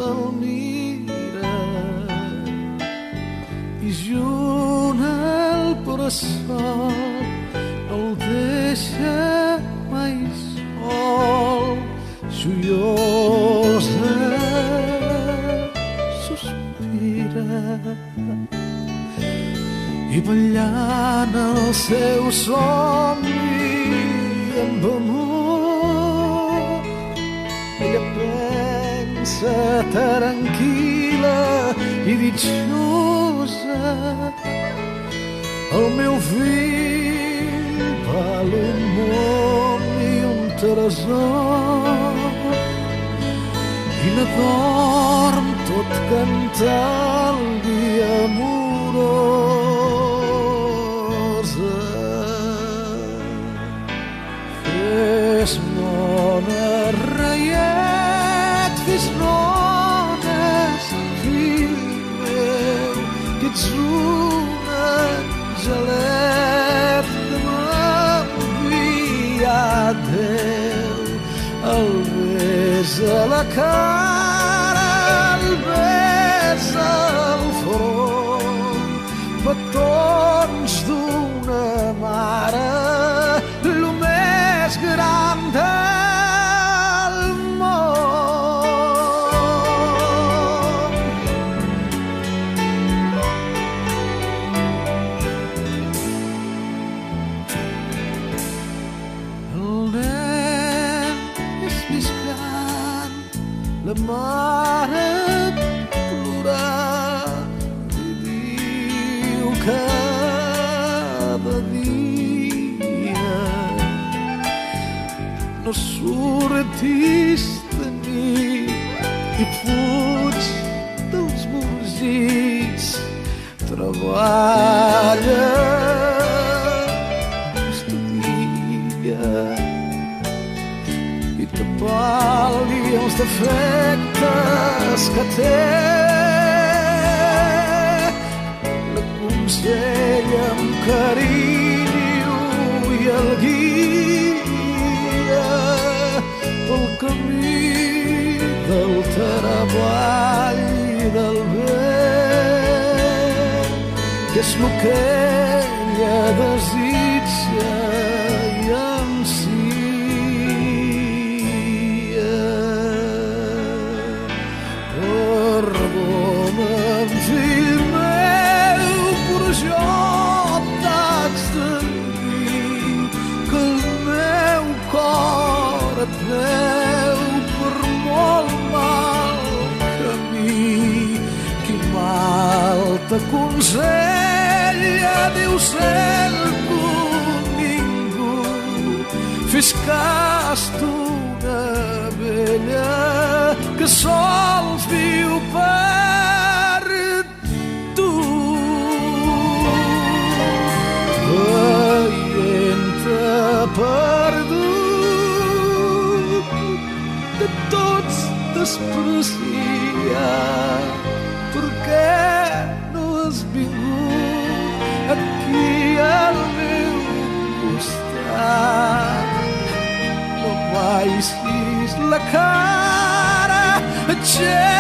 se'l mira i junt el bressol no el deixa mai sol. Joiosa sospira i ballant el seu somni amb amor ella pensa tranquil·la i ditxosa el meu fill val un món i un tresor i la dorm tot cantant dia amorosa. Fes mona reiet, fes nones, fill meu, que ets un angelet que m'envia Déu. El besa a la cara, el besa al front, petons d'una mare, lo més gran del món. El nen és més gran, la mare plorant i diu cada dia no sortis de nit i fuig dels morgits, treballa, estudia i tapar-li els defectes que té. L'aconsella amb carinyo i el guia pel camí del treball i del bé, que és el que ella desitja i ansia. Perdona'm, fill meu, però jo t'haig de dir que el meu cor et veu per molt mal camí. Qui mal t'aconsella deu ser ningú. Fes cas d'una vella que sols viu per tu. Veient-te perdut, de tots desprecia. Per què no has vingut aquí al meu costat? No baixis la cara, gent